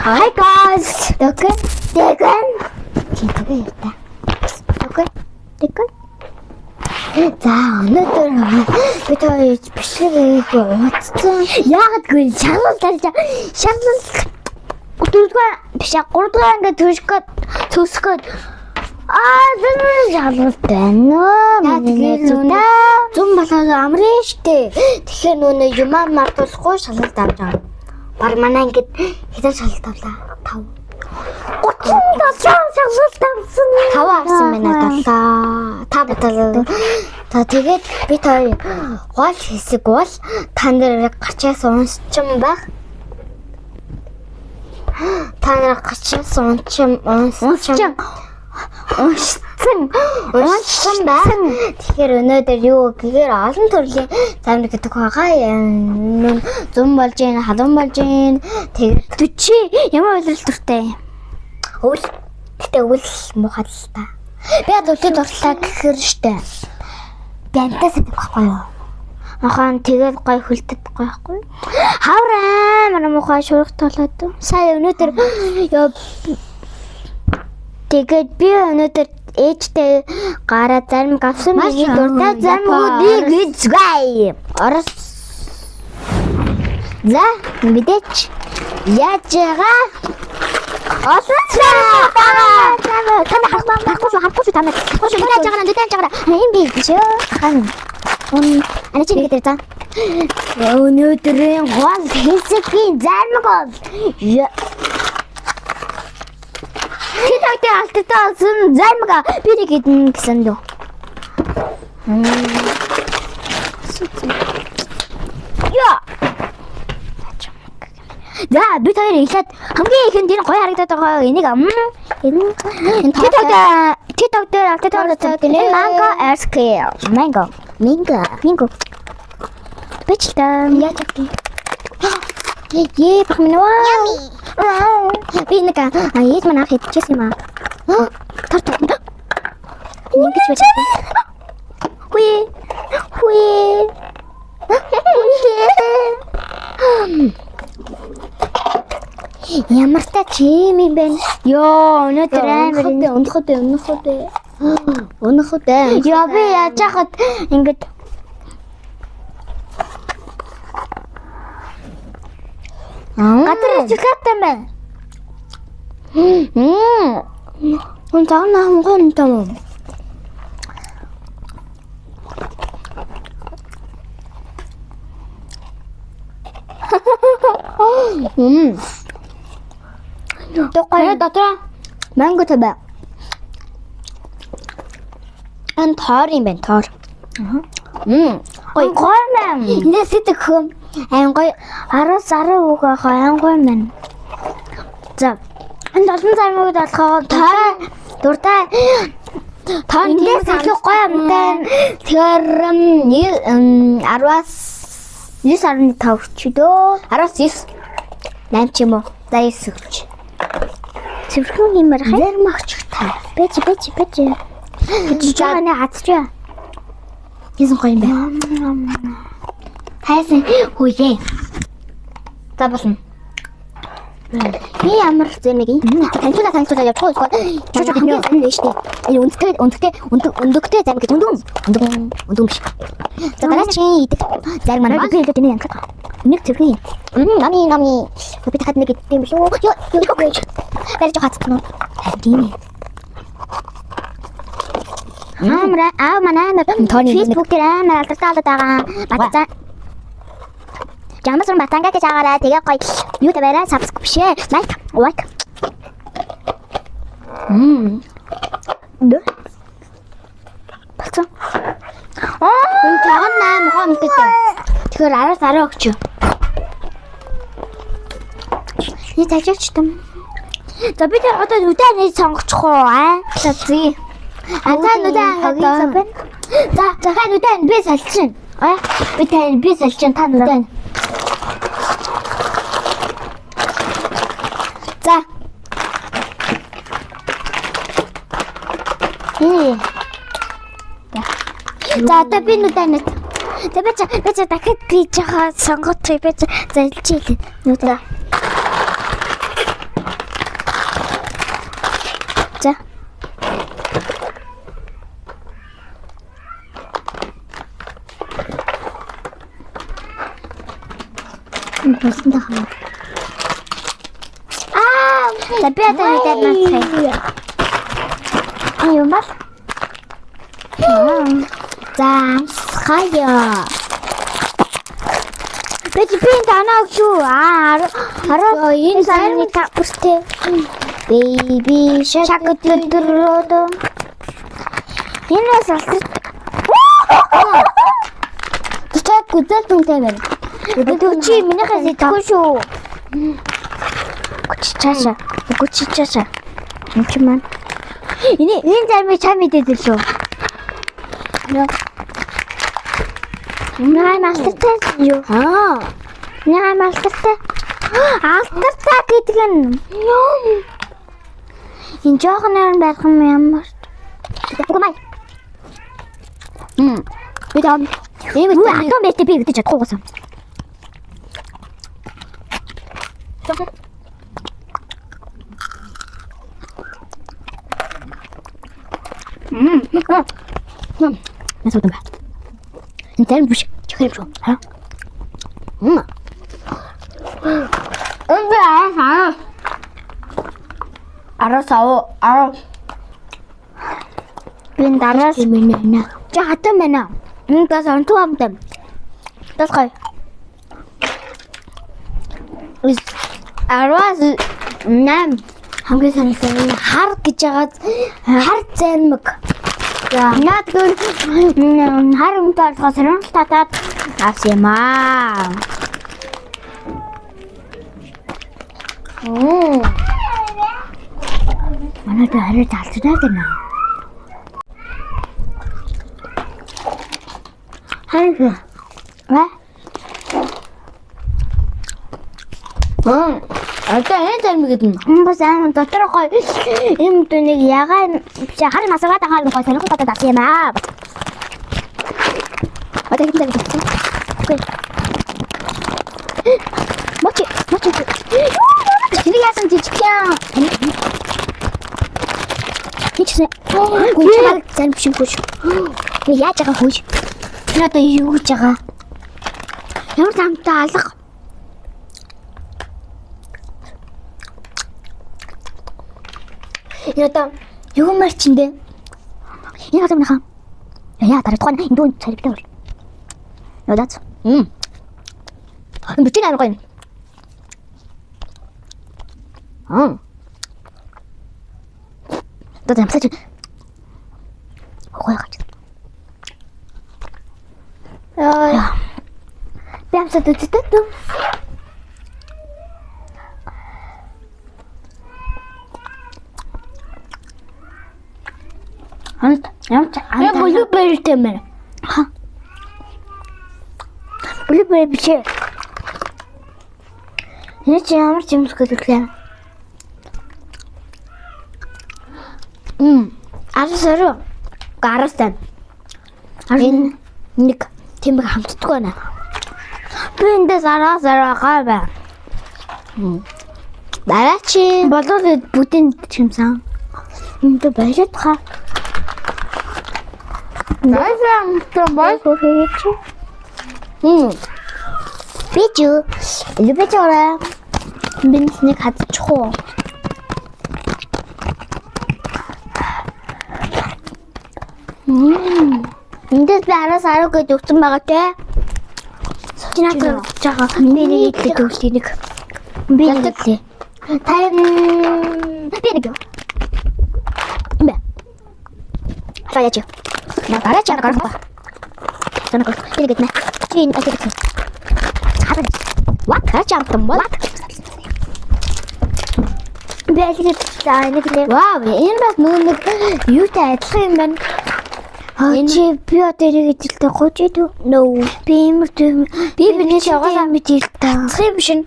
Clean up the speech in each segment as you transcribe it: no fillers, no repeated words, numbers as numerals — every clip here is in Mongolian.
Hi guys. Тэгэн. Хинтгээ яа. Тэгэн. За өнөөдөр бид хоёр бичлэг ууцсан. Яагаад гэвэл шалгал дөрөвдүгээр биш 3 дугаар ингээд төгсгöd зэн шалгалт байна. Тэгээд зүүн болоод амрын штэ. Тэгэхээр нөө юмаа мартуулахгүй шалгалт авч байгаа. Баг манай ингээд хэдэн шалгалт авлаа? 5. 37 шалгалт авсан. 5 авсан байна. 5 За тэгээд бид хоёр гол хэсэг бол та нар гачаас унсчин байх. Та нар гачаас унсчин байна. Тэгэхээр өнөөдөр юу гэхээр олон төрлийн замраг гэдэг байгаа. Зүүн болж гин, халуун болж гин. Тэгээд 40 ямар үйлрэл төртэй. Гэтэ үл мухал л та. Би өдөрт дурлаа гэхээр штэ. Би амтаас байхгүй юу? Ахан тэгээд гой хөлтөд гойхгүй. Хавраа манай мухаа шуурх толоод. Сая өнөөдөр тэгээд би өнөөдөр ээжтэй гараа зарим авсан миний дуртай заримгуудыг эзгэй. Орос. За мэдээч. Яаж байгаа? Харахгүй та энэ би шүү. Ана чи гэдэг та. Өнөөдрийн гол хэсгийн зармаг бол Тэтгэж алттаасан зармаг би нэг хэдэн гэсэн дөө. Яа. За бид хоёр ихлээд хамгийн ихэнд энэ гоё харагдаад байгаа энийг энэ TikTok дээр автотоод энэ манго айскрим. Минго. Бичлээ. Яаж вэ? Пахминаа. Би нэг ээж манаа хийчихсэн юм аа. Тарт. Ингэж байж. Хуй. Ямар та чим юм бэ? Йоо, өнөөдөр амар өнөхөдөө. Яа би яаж хахад ингэж гадар чигтэй юм байна. Он таана хөнгөн том. Токай дотор манго табай. Ан тоор юм байна, тоор. Гоё мэн. Энэ сэтгэх хөм. Айн гоё 10 үг айн гоё мэн. За. Энэ олон займууд болохоо тоор дуртай. Тоор энэ сэтгэх гоё юм байна. Тэгэхээр 9.5 ч дөө. 19 8 ч юм уу. За 9 өгч. Цэвэрхэн юмар хайр магчтай. Бэж. Жааны хатчаа. Ясан гоё юм бэ? Хайсан хүүе. За болно. Би ямар зэмэг юм? Танилцуулаа явахгүй quoi. Чучуу бидний энэ штэ. Өндөгтэй зам гэж өндөн биш. За дараа чи идэх зарим манай би хэлээд энэ янхах. Нэг цэвэрхэн юм. Нами. Би тахад нэг идэм билүү. Ёо. Барьж хатсан уу? Тийм. Манай Facebook дээр амар алдартай байгаа. Батцаа. Ямарсан батанга гэж агаараа тэгээ гоё юу таваараа subscribe like. Дэ. Батцаа. Энэ тагнаа мохоо мэдээ. Тэгэхээр араа өгч. Ни тажигчтам. За бид одоо нүдэн сонгочих уу аа? За зүй. За нүдэн хагацсан. За нүдэн би салчин. Би салчин та нүдэн. За. За одоо би нүдэн. За би дахиад би жахаа сонгочих би залж ийлээ. Нүдэн. болсон даа. За би одоо мэдээд мацхай. Юм бол. За хаяа. Би танаа шүү. Хараа энэ сарны тавчтай. Baby shark дөрөдөө. Энэс алт. Тэт гүдэл түнтэй байна. Гүдэл чи минийхээс идэхгүй шүү. Гүчичаашаа. Чи маань. Энэ зармыг чам мэдээд л шүү. Наа мастартай юу? Наа мастартай. Алтартай гэдэг нь. Энэ жоохон нэрэн байх юм ямар. Гомай. Би дам. Атом бэлтэ би гэдэг чадахгүй госон. Насуудсан ба. Энэ тань биш. Чихэм шүү. Ха? Араа. Би дараас минь. Чи хатан байна. Тас онтуу амтай. Тас гай. Араас нам хамгийн санагдсан хар гэж яагаад хар зэмэг. Надгүй хар унтаад гасрын татаад авсямаа. Манайд хараа залцдаг гэнэ. Хайр. Одоо энэ зэрмэгэд нь. Бас аа дотор гой юм дүнийг ягаа биш хар масгаад байгаа гой сонирхол татаад авсямаа. Одоо хэдэн дээр гэсэн. Мочи. Тэр яасан жижигхэн. Хичнээн. Гүчээр зам биш гүч. Яаж байгаа хөөж. Тэр одоо юу гэж байгаа? Ямар замтай алга. Это юу мэрчэндэ? Энэ хатам нахаа. Яа дараа тухайн энэ дүүн царибтай бол. Ядац. Бичиг арга юм. 너 잠시 고여가지고. 야, 뺨서 듣지 또. 안 블루베리 때문에. 블루베리 빛이. 이제 ямар ч юм сэтгэлээ. Арсараа гарастай. Энэ нэг тийм хамтдаг байна. Би эндээс араа гай. Дараач болоод бүтэн чимсэн. Энд байжгаад хаа. Найзам томбой хийчих. Бичүү. Любичораа. Бинсник хадчихоо. Эндээс би араас арав гэж өгсөн байгаа те. Чинаатай жаага би нэг идэх өгсөн нэг. Би нэг. Тань би нэг. Бэ. Таяач. На дараач арга гарах ба. Танаг би нэг нэ. Чин атэх. Хаа. What? Гарч амтан бол. Би алиг таа нэг нэ. Вау, энэ бас нэг юутай адилхан юм байна. Чи би одоо ирээд хэлтэй гож идэв. No. Би юмэр би биний шоогоо мэдээ л та. Хэм шин.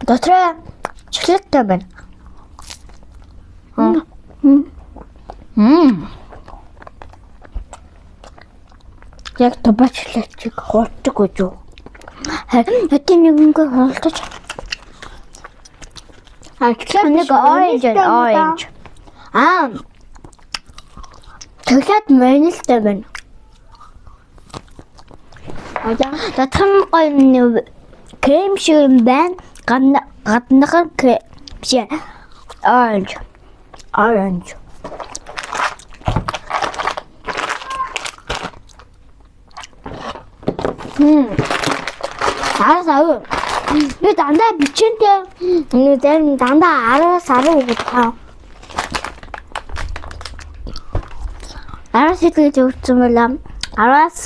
Дотроо чөлөөтэй байна. Яг табачлаач хуурдаг гэж юу? Хатин нэгэнгээ хуралдаж. Нэг orange. Тэглээд ванилтай байна. Татхан гоё крем шиг юм байна. Гаднах нь биш. Orange. Арасаа. Би дандаа бичэнтэй. Нэг дандаа араас өгөх. Араас итгэж өгсөн байлаа. Араас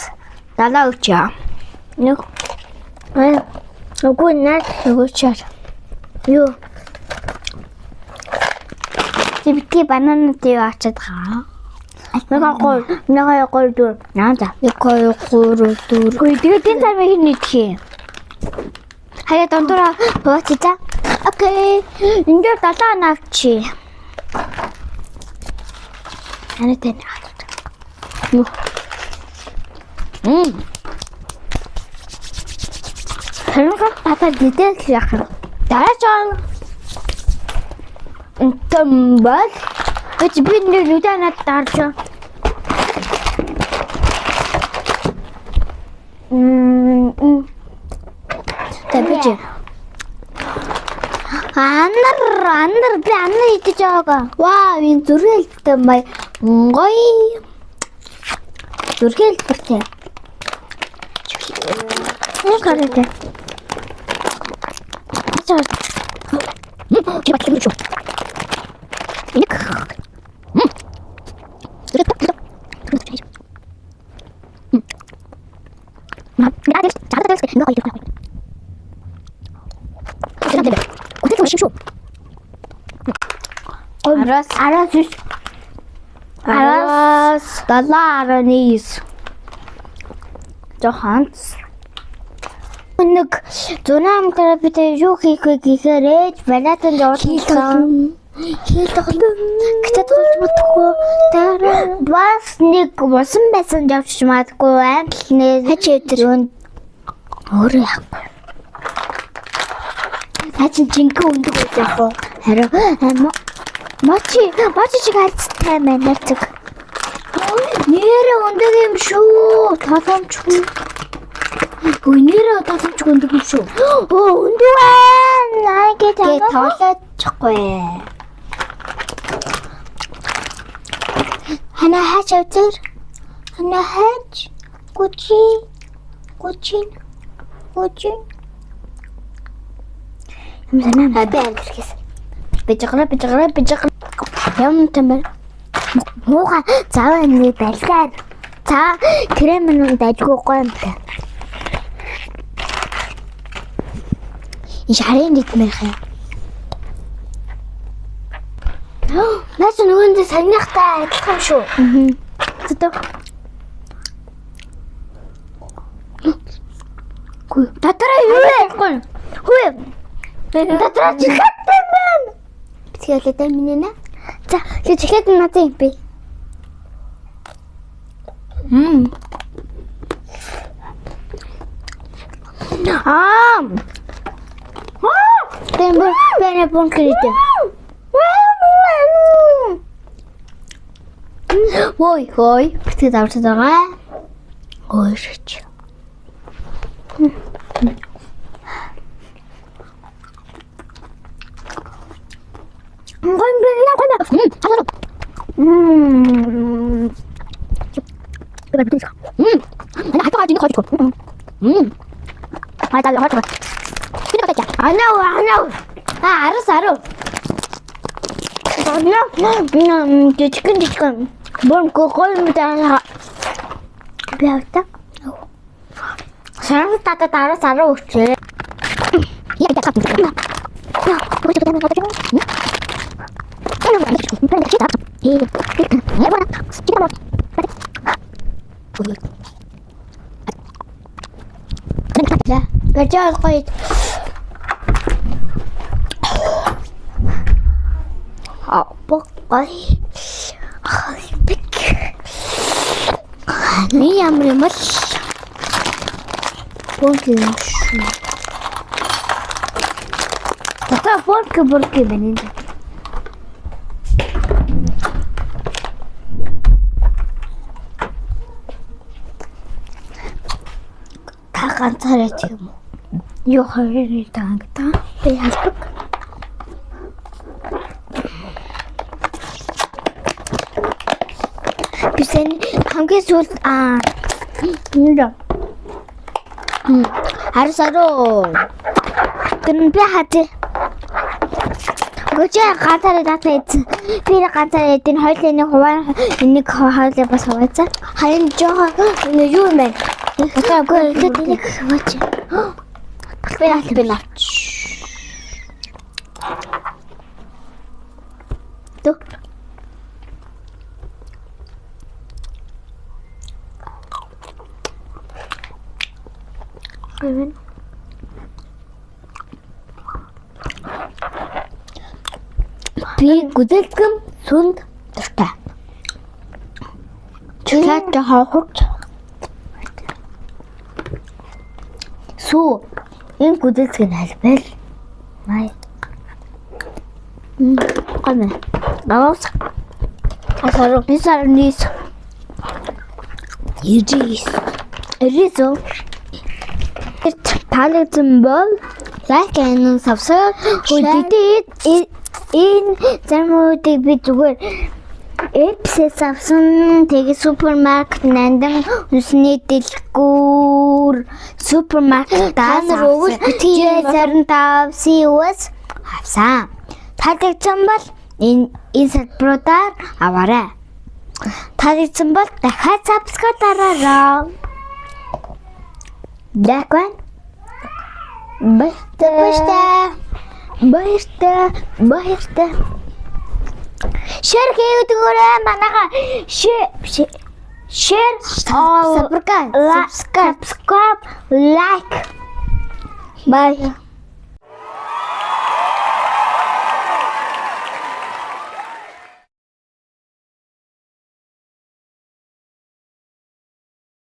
далаа өгчээ. Нэг үгүй наад өгөөчээ. Юу? Тибти бананад юу ачаад байгаа. Нэг гол дүү. Наада. Нэг гол дүү. Тэгээд энэ цамыг нийтхий. Хаяа дондороо бууцаа. Окей. Энд далаа навчи. Анатэн. Хэрэг татаа дидэл яах вэ? Даачаа. Тэмбэл. Би нэг нүдэнэ дарж. Тэбэж. Андар би идэж байгаа. Вау, энэ зүрхэлтэй май. Гоё. Зүрхэлтэй. Нэг гараад. Чи бат юм шүү. Нэг. Арас далаа аранис. Жоханс. Нэг зунам карапитэ юу хийх вэ гэхээр ээж балатанд явуулсан. Хийх гэдэг бодохгүй. Дараа бас нэг усан байсан явчих магадгүй англи нэр хачээдэр өөрөө яахгүй. Хачин жинхэнэ өндөг байж яах вэ? Харин Мачи чиг хайцтай байна нэрцэг. Нэрээ өндөг юм шүү. Таламжгүй. Нэрээ таламжгүй өндөг юм шүү. Өндөг байна. Гээ тоолоочихгүй. Хана хаач авчир. Хана хаач. Гучин. Юмсанаа байн гэхээс. Бижгара. Юм тэмэр. Мууха цаа энэ байлаар. Цаа крем нь дайггүй юм бэ. И шарын ритмээр хаа. Наач нөгөөндөө санийхтай адилхан шүү. Зүтэг. Гү. Татраа юу вэ? Хүү. Татраа чихтэй байна. Тэгэл дэ минь нэ. За, чихэд надад юм би. Тембо, бэне бонкрите. Хой, битээ давтаад байгаа. Ой шич. Арас. Жижигэн. Бом гол мэдээ. Бяавта. Сарам татаа араа өгчээ. Яа яа хатна. Бажаа гоё. Богой. Бик. Ми ямар юм бол. Богой. Така борки байна энэ. Та ганцаараа ч юм уу? Юу хоёрын танг та? Би ялдаг. Бисэн хамгийн сүүлд энэ харсароо гэн би хати гочи ганцаараа татаад би ганцаараа энэ хоёулын хуваа энийг хоолой бас хаваацаа харин жоо юу юм бэ тэгэхээр энийг хаваач би навч ту Even би гүдэлгэн сүнд дуртай. Чөлөөт хавхурч. Сүү энэ гүдэлгэн халбал. Май. Гомэ. Наваас. Асаруу бисарнис. Ирисо. Таалагдсан бол лайк and subscribe хийгээд энэ замуудыг би зүгээр эпсэс авсан тэгээ супермаркет нандан үсний дэлгүүр супермаркет таанруу битгий 65 CUS авсан. Таалагдсан бол энэ салбаруудаар аваарай. Таалагдсан бол дахиад subscribe дараарай. Дакван баяртай share хийгээд өгөөрэй манайха share subscribe like bye